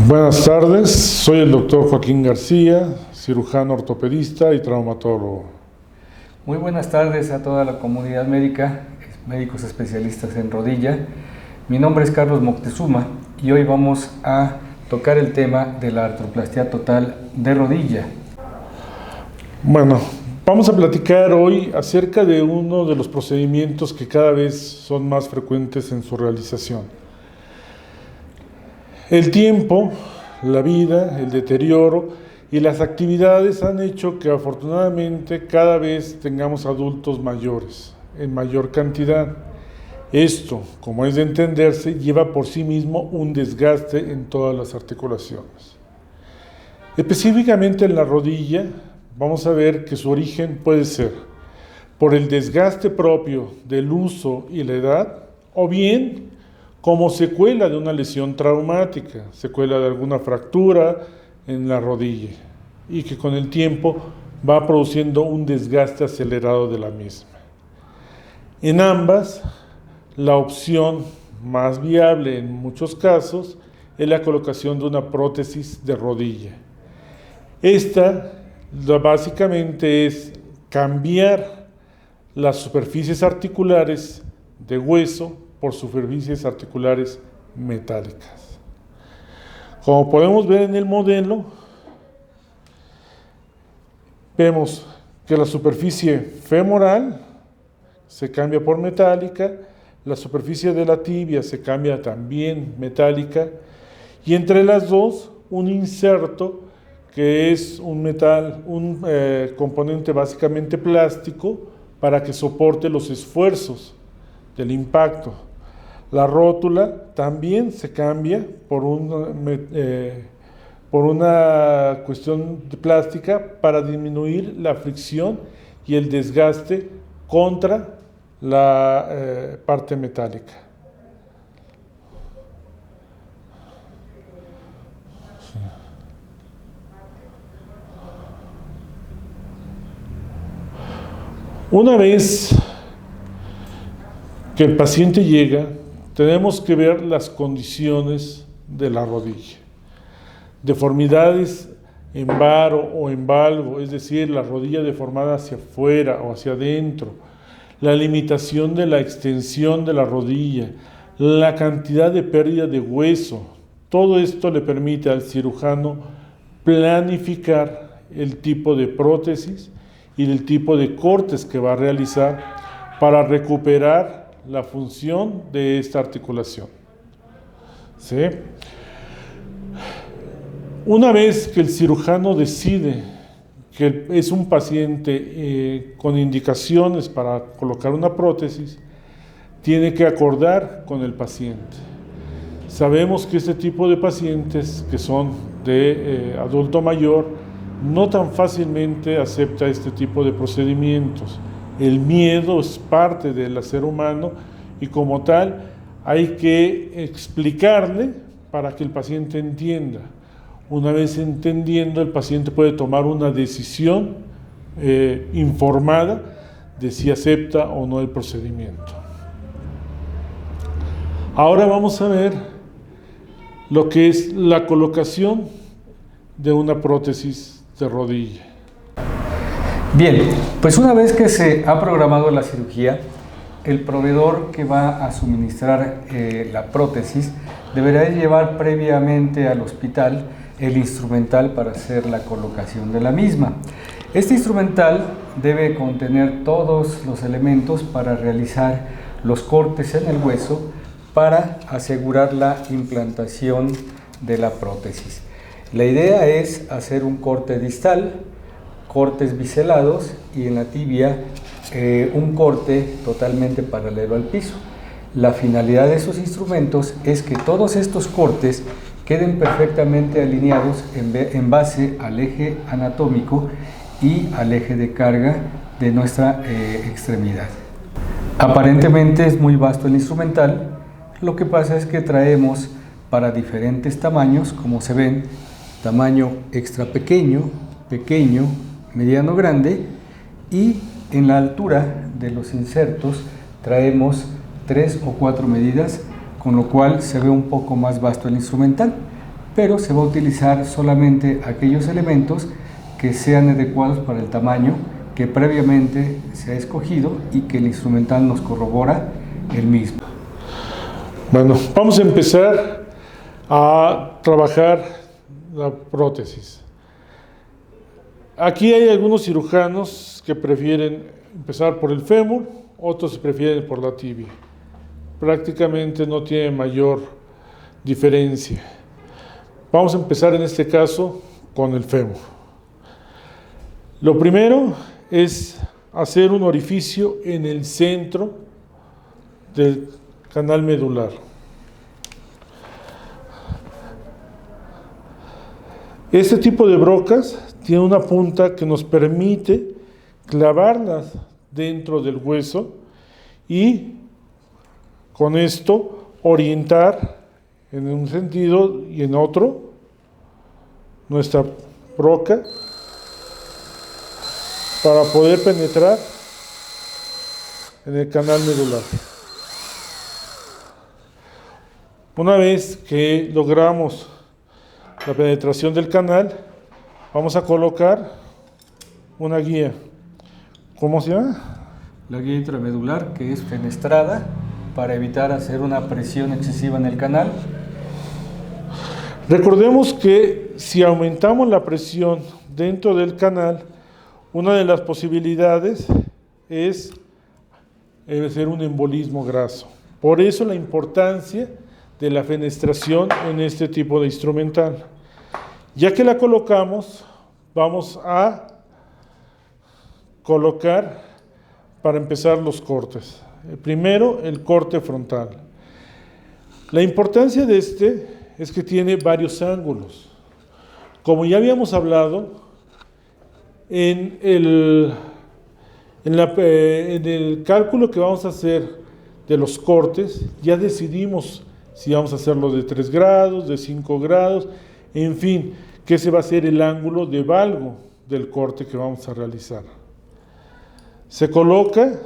Buenas tardes, soy el doctor Joaquín García, cirujano ortopedista y traumatólogo. Muy buenas tardes a toda la comunidad médica, médicos especialistas en rodilla. Mi nombre es Carlos Moctezuma y hoy vamos a tocar el tema de la artroplastia total de rodilla. Bueno, vamos a platicar hoy acerca de uno de los procedimientos que cada vez son más frecuentes en su realización. El tiempo, la vida, el deterioro y las actividades han hecho que afortunadamente cada vez tengamos adultos mayores, en mayor cantidad. Esto, como es de entenderse, lleva por sí mismo un desgaste en todas las articulaciones. Específicamente en la rodilla, vamos a ver que su origen puede ser por el desgaste propio del uso y la edad, o bien como secuela de una lesión traumática, secuela de alguna fractura en la rodilla, y que con el tiempo va produciendo un desgaste acelerado de la misma. En ambas, la opción más viable en muchos casos es la colocación de una prótesis de rodilla. Esta básicamente es cambiar las superficies articulares de hueso por superficies articulares metálicas. Como podemos ver en el modelo, vemos que la superficie femoral se cambia por metálica, la superficie de la tibia se cambia también metálica, y entre las dos un inserto que es un metal, un componente básicamente plástico para que soporte los esfuerzos del impacto. La rótula también se cambia por una cuestión de plástica para disminuir la fricción y el desgaste contra la parte metálica. Una vez que el paciente llega, tenemos que ver las condiciones de la rodilla. Deformidades en varo o en valgo, es decir, la rodilla deformada hacia afuera o hacia adentro, la limitación de la extensión de la rodilla, la cantidad de pérdida de hueso, todo esto le permite al cirujano planificar el tipo de prótesis y el tipo de cortes que va a realizar para recuperar la función de esta articulación. ¿Sí? Una vez que el cirujano decide que es un paciente con indicaciones para colocar una prótesis, tiene que acordar con el paciente. Sabemos que este tipo de pacientes que son de adulto mayor no tan fácilmente acepta este tipo de procedimientos. El miedo es parte del ser humano y como tal hay que explicarle para que el paciente entienda. Una vez entendiendo, el paciente puede tomar una decisión informada de si acepta o no el procedimiento. Ahora vamos a ver lo que es la colocación de una prótesis de rodilla. Bien, pues una vez que se ha programado la cirugía, el proveedor que va a suministrar la prótesis deberá llevar previamente al hospital el instrumental para hacer la colocación de la misma. Este instrumental debe contener todos los elementos para realizar los cortes en el hueso para asegurar la implantación de la prótesis. La idea es hacer un corte distal, cortes biselados y en la tibia un corte totalmente paralelo al piso. La finalidad de esos instrumentos es que todos estos cortes queden perfectamente alineados en base al eje anatómico y al eje de carga de nuestra extremidad. Aparentemente es muy vasto el instrumental, lo que pasa es que traemos para diferentes tamaños, como se ven, tamaño extra pequeño, pequeño, mediano, grande, y en la altura de los insertos traemos 3 o 4 medidas, con lo cual se ve un poco más vasto el instrumental. pero se va a utilizar solamente aquellos elementos que sean adecuados para el tamaño que previamente se ha escogido y que el instrumental nos corrobora el mismo. Bueno, vamos a empezar a trabajar la prótesis. Aquí hay algunos cirujanos que prefieren empezar por el fémur, otros prefieren por la tibia. Prácticamente no tiene mayor diferencia. Vamos a empezar en este caso con el fémur. Lo primero es hacer un orificio en el centro del canal medular. Este tipo de brocas tiene una punta que nos permite clavarlas dentro del hueso y con esto orientar en un sentido y en otro nuestra broca para poder penetrar en el canal medular. Una vez que logramos la penetración del canal, vamos a colocar una guía. ¿Cómo se llama? La guía intramedular, que es fenestrada para evitar hacer una presión excesiva en el canal. Recordemos que si aumentamos la presión dentro del canal, una de las posibilidades es hacer un embolismo graso. Por eso la importancia de la fenestración en este tipo de instrumental. Ya que la colocamos, vamos a colocar para empezar los cortes. Primero, el corte frontal. La importancia de este es que tiene varios ángulos. Como ya habíamos hablado, en el cálculo que vamos a hacer de los cortes, ya decidimos si vamos a hacerlo de 3 grados, de 5 grados, en fin, que ese va a ser el ángulo de valgo del corte que vamos a realizar. Se coloca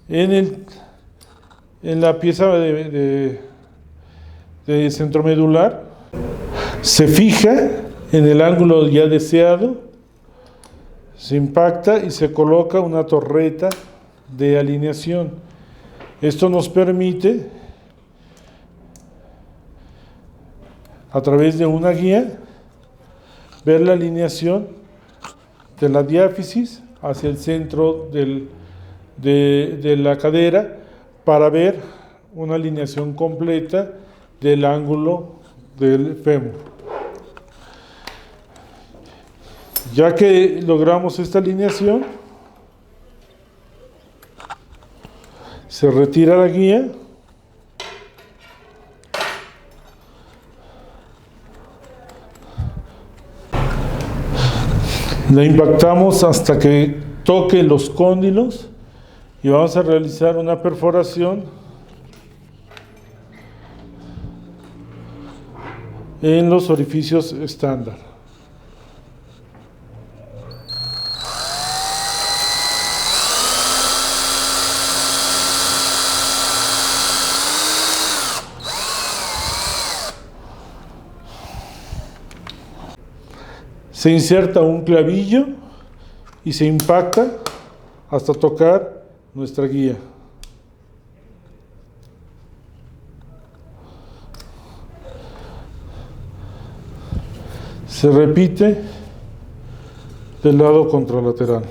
en la pieza de centromedular, se fija en el ángulo ya deseado, se impacta y se coloca una torreta de alineación. Esto nos permite, a través de una guía, ver la alineación de la diáfisis hacia el centro de la cadera para ver una alineación completa del ángulo del fémur. Ya que logramos esta alineación, se retira la guía la impactamos hasta que toque los cóndilos y vamos a realizar una perforación en los orificios estándar. Se inserta un clavillo y se impacta hasta tocar nuestra guía. Se repite del lado contralateral.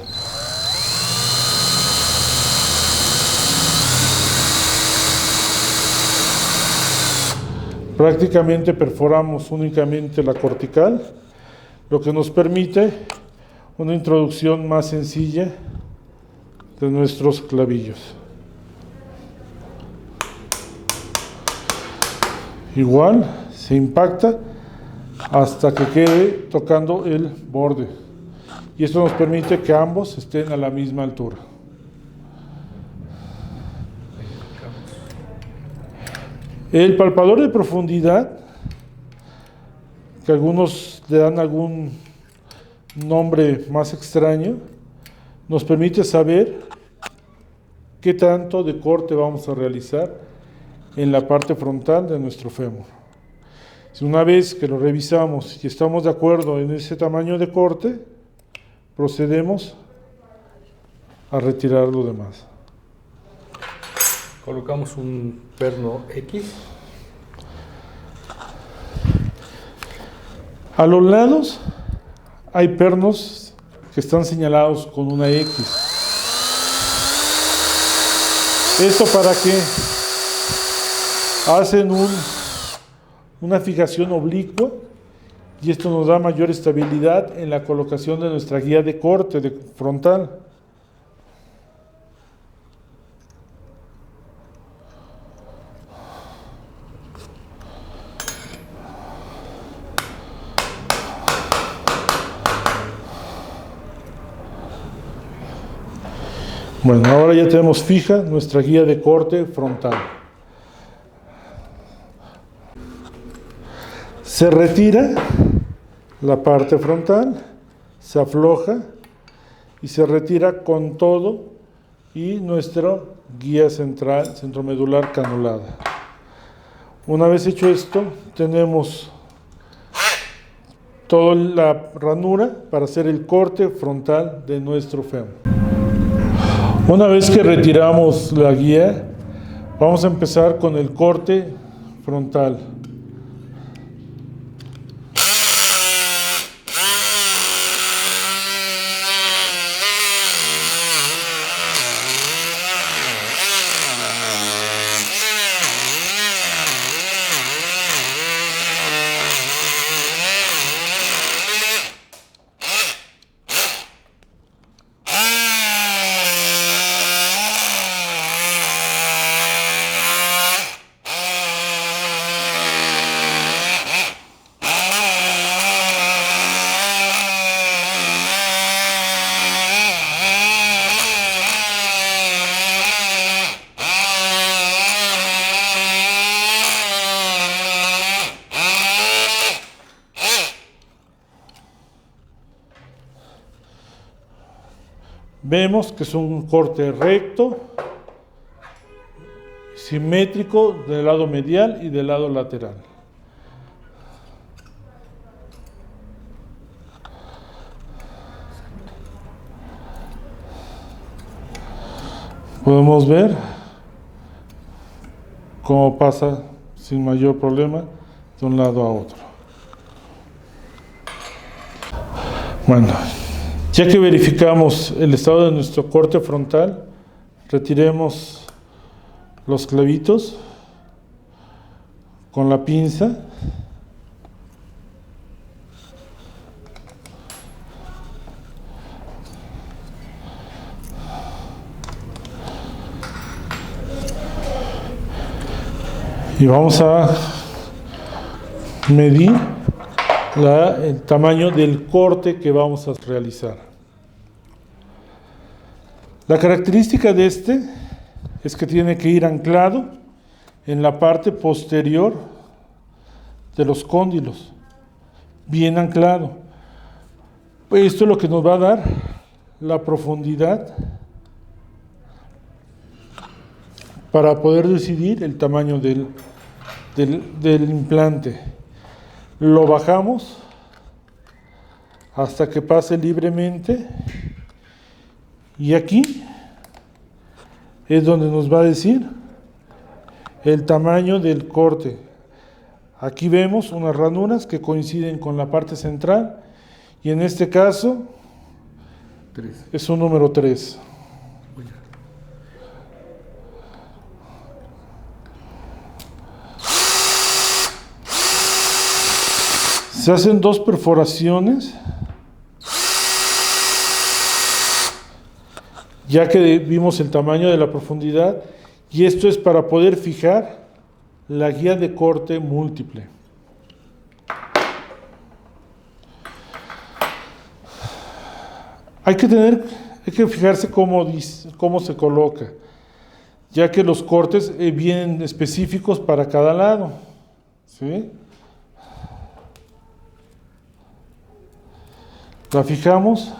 Prácticamente perforamos únicamente la cortical, lo que nos permite una introducción más sencilla de nuestros clavillos. Igual se impacta hasta que quede tocando el borde, y esto nos permite que ambos estén a la misma altura. El palpador de profundidad, que algunos le dan algún nombre más extraño, nos permite saber qué tanto de corte vamos a realizar en la parte frontal de nuestro fémur. Una vez que lo revisamos y estamos de acuerdo en ese tamaño de corte, procedemos a retirar lo demás. Colocamos un perno X. A los lados hay pernos que están señalados con una X. ¿Esto para qué? Hacen una fijación oblicua y esto nos da mayor estabilidad en la colocación de nuestra guía de corte frontal. Bueno, ahora ya tenemos fija nuestra guía de corte frontal. Se retira la parte frontal, se afloja y se retira con todo y nuestra guía central, centromedular canulada. Una vez hecho esto, tenemos toda la ranura para hacer el corte frontal de nuestro fémur. Una vez que retiramos la guía, vamos a empezar con el corte frontal. Vemos que es un corte recto, simétrico del lado medial y del lado lateral. Podemos ver cómo pasa sin mayor problema de un lado a otro. Bueno, ya que verificamos el estado de nuestro corte frontal, retiremos los clavitos con la pinza. Y vamos a medir el tamaño del corte que vamos a realizar. La característica de este es que tiene que ir anclado en la parte posterior de los cóndilos, bien anclado. Esto es lo que nos va a dar la profundidad para poder decidir el tamaño del implante. Lo bajamos hasta que pase libremente y aquí es donde nos va a decir el tamaño del corte. Aquí vemos unas ranuras que coinciden con la parte central y en este caso es un número 3. Se hacen 2 perforaciones, ya que vimos el tamaño de la profundidad, y esto es para poder fijar la guía de corte múltiple. Hay que fijarse cómo se coloca, ya que los cortes vienen específicos para cada lado, ¿sí? La fijamos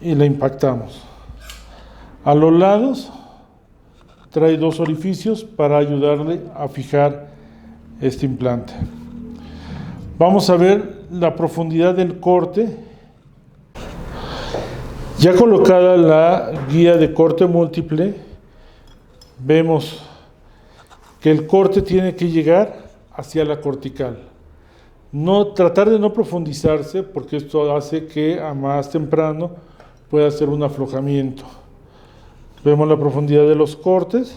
y la impactamos. A los lados trae 2 orificios para ayudarle a fijar este implante. Vamos a ver la profundidad del corte. Ya colocada la guía de corte múltiple, vemos que el corte tiene que llegar hacia la cortical. Tratar de no profundizarse, porque esto hace que a más temprano pueda hacer un aflojamiento. Vemos la profundidad de los cortes.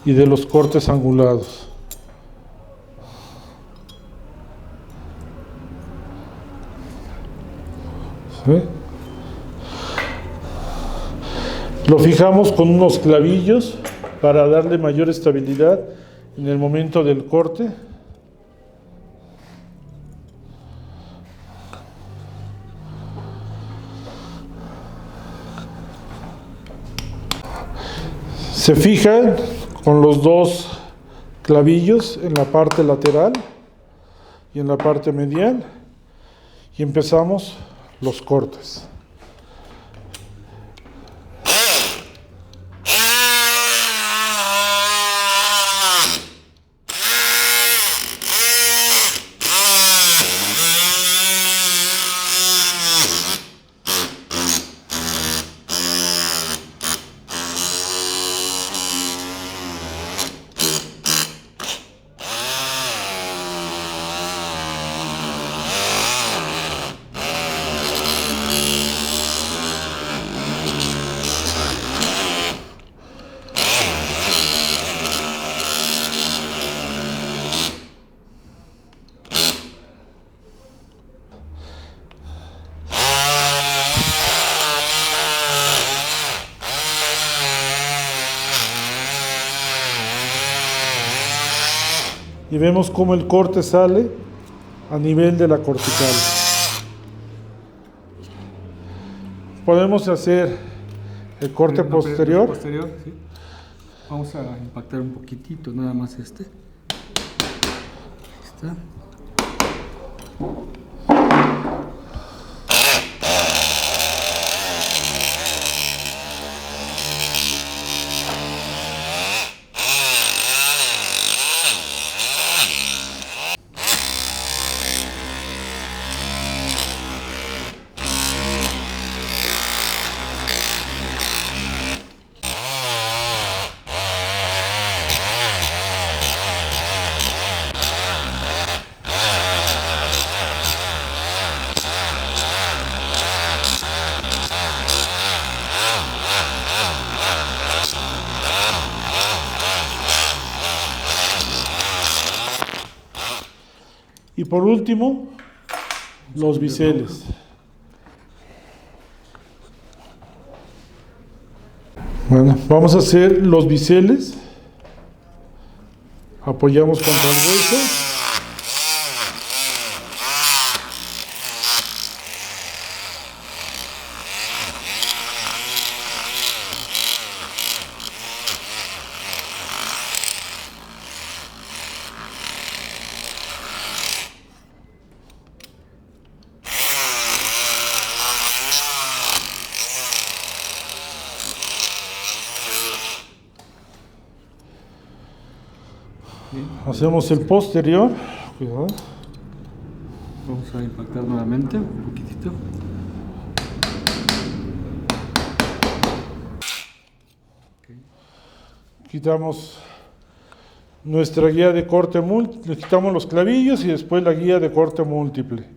Y de los cortes angulados. ¿Sí? Lo fijamos con unos clavillos para darle mayor estabilidad en el momento del corte. Se fijan con los dos clavillos en la parte lateral y en la parte medial y empezamos los cortes. Y vemos cómo el corte sale a nivel de la cortical. Podemos hacer el corte posterior. Sí. Vamos a impactar un poquitito, nada más este. Ahí está. Y por último, los biseles. Bueno, vamos a hacer los biseles. Apoyamos contra el hueso. Hacemos el posterior. Cuidado. Vamos a impactar nuevamente un poquitito. Quitamos nuestra guía de corte múltiple, quitamos los clavillos y después la guía de corte múltiple.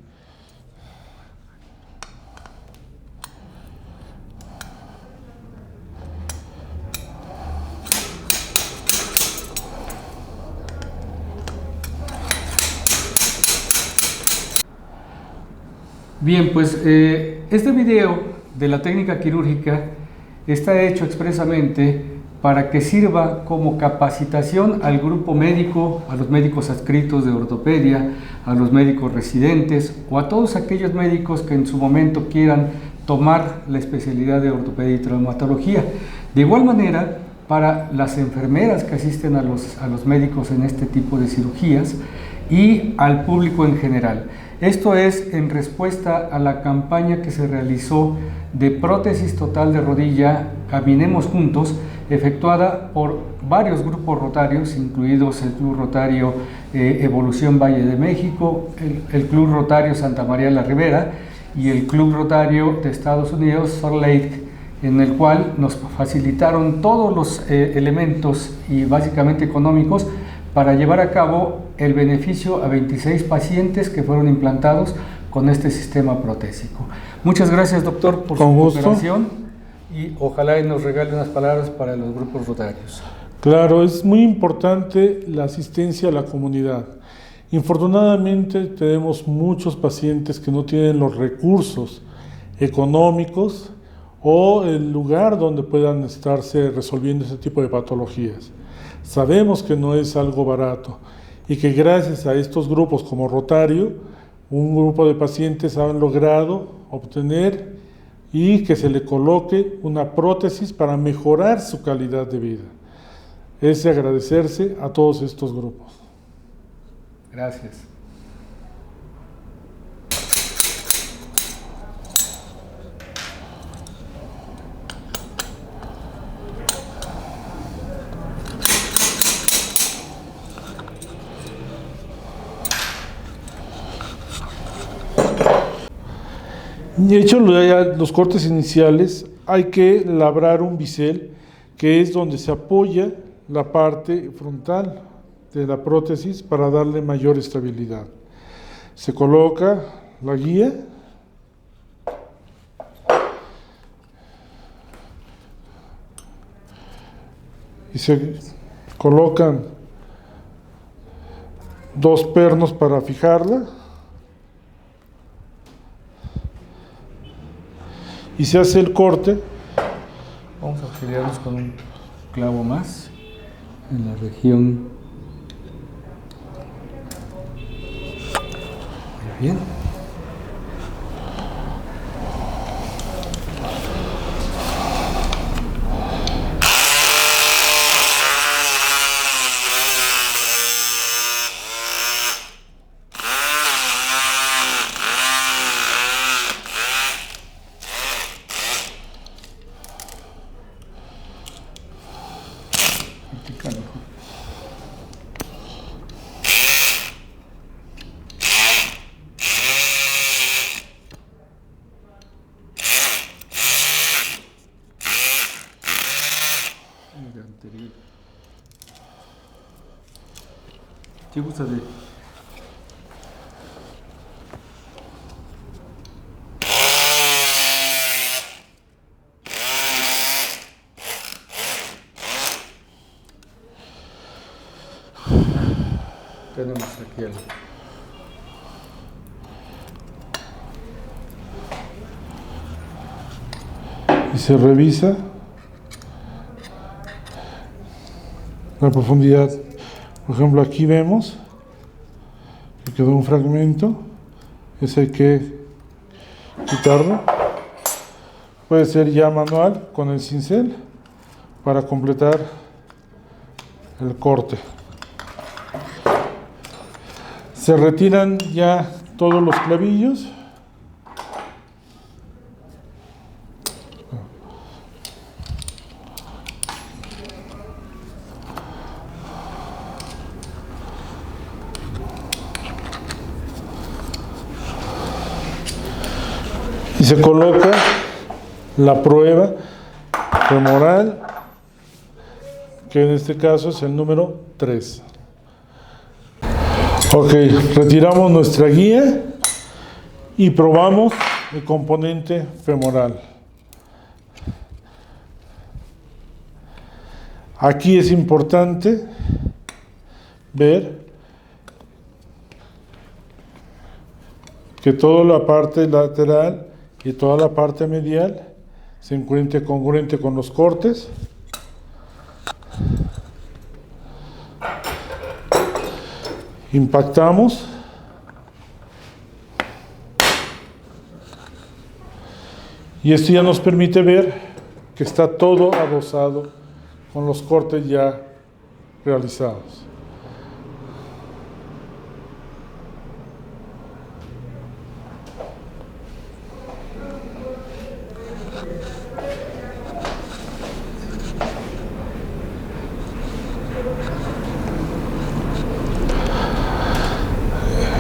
Bien, pues este video de la técnica quirúrgica está hecho expresamente para que sirva como capacitación al grupo médico, a los médicos adscritos de ortopedia, a los médicos residentes o a todos aquellos médicos que en su momento quieran tomar la especialidad de ortopedia y traumatología. De igual manera, para las enfermeras que asisten a los médicos en este tipo de cirugías y al público en general. Esto es en respuesta a la campaña que se realizó de prótesis total de rodilla Caminemos Juntos, efectuada por varios grupos rotarios, incluidos el Club Rotario Evolución Valle de México, el Club Rotario Santa María la Ribera y el Club Rotario de Estados Unidos, Salt Lake, en el cual nos facilitaron todos los elementos y básicamente económicos para llevar a cabo el beneficio a 26 pacientes que fueron implantados con este sistema protésico. Muchas gracias, doctor, por su cooperación y ojalá nos regale unas palabras para los grupos rotarios. Claro, es muy importante la asistencia a la comunidad. Infortunadamente tenemos muchos pacientes que no tienen los recursos económicos o el lugar donde puedan estarse resolviendo ese tipo de patologías. Sabemos que no es algo barato y que gracias a estos grupos como Rotario, un grupo de pacientes han logrado obtener y que se le coloque una prótesis para mejorar su calidad de vida. Es de agradecerse a todos estos grupos. Gracias. De hecho, los cortes iniciales hay que labrar un bisel, que es donde se apoya la parte frontal de la prótesis para darle mayor estabilidad. Se coloca la guía y se colocan 2 pernos para fijarla y se hace el corte. Vamos a auxiliarnos con un clavo más en la región. Muy bien. ¿Qué gusta de? Tenemos aquí el... Y se revisa la profundidad. Por ejemplo, aquí vemos que quedó un fragmento, ese hay que quitarlo. Puede ser ya manual con el cincel para completar el corte. Se retiran ya todos los clavillos. Y se coloca la prueba femoral, que en este caso es el número 3. Ok, retiramos nuestra guía y probamos el componente femoral. Aquí es importante ver que toda la parte lateral y toda la parte medial se encuentre congruente con los cortes. Impactamos y esto ya nos permite ver que está todo adosado con los cortes ya realizados.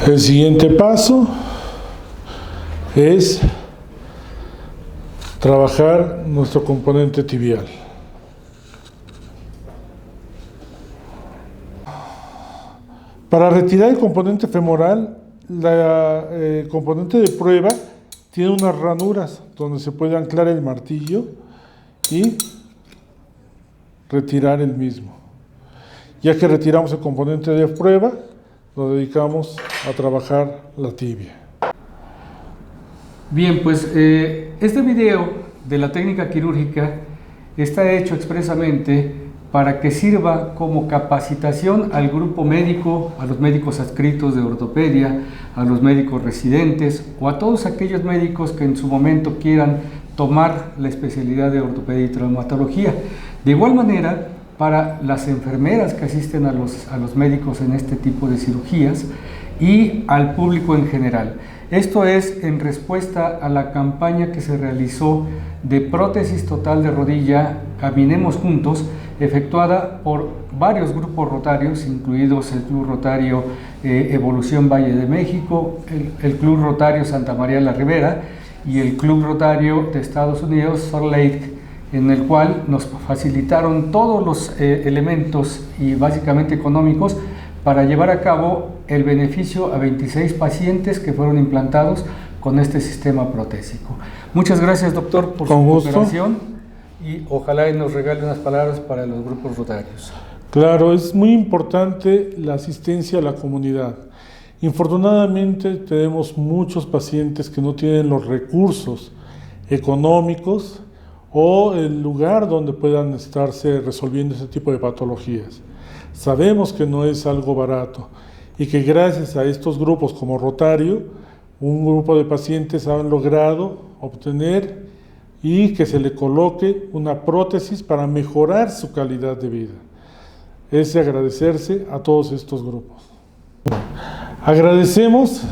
El siguiente paso es trabajar nuestro componente tibial. Para retirar el componente femoral, el componente de prueba tiene unas ranuras donde se puede anclar el martillo y retirar el mismo. Ya que retiramos el componente de prueba, nos dedicamos a trabajar la tibia. Bien, pues este video de la técnica quirúrgica está hecho expresamente para que sirva como capacitación al grupo médico, a los médicos adscritos de ortopedia, a los médicos residentes o a todos aquellos médicos que en su momento quieran tomar la especialidad de ortopedia y traumatología. De igual manera, para las enfermeras que asisten a los médicos en este tipo de cirugías y al público en general. Esto es en respuesta a la campaña que se realizó de prótesis total de rodilla Caminemos Juntos, efectuada por varios grupos rotarios, incluidos el Club Rotario Evolución Valle de México, el Club Rotario Santa María la Ribera y el Club Rotario de Estados Unidos, Salt Lake, en el cual nos facilitaron todos los elementos y básicamente económicos para llevar a cabo el beneficio a 26 pacientes que fueron implantados con este sistema protésico. Muchas gracias, doctor, por su cooperación y ojalá nos regale unas palabras para los grupos rotarios. Claro, es muy importante la asistencia a la comunidad. Infortunadamente tenemos muchos pacientes que no tienen los recursos económicos o el lugar donde puedan estarse resolviendo ese tipo de patologías. Sabemos que no es algo barato y que gracias a estos grupos como Rotario, un grupo de pacientes han logrado obtener y que se le coloque una prótesis para mejorar su calidad de vida. Es de agradecerse a todos estos grupos. Agradecemos,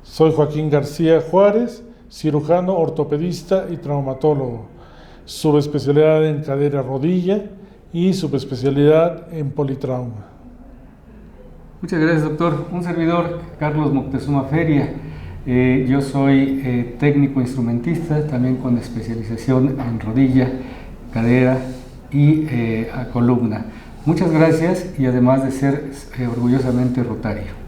soy Joaquín García Juárez, cirujano, ortopedista y traumatólogo, subespecialidad en cadera rodilla y subespecialidad en politrauma. Muchas gracias, doctor. Un servidor, Carlos Moctezuma Feria. Yo soy técnico instrumentista, también con especialización en rodilla, cadera y columna. Muchas gracias y además de ser orgullosamente rotario.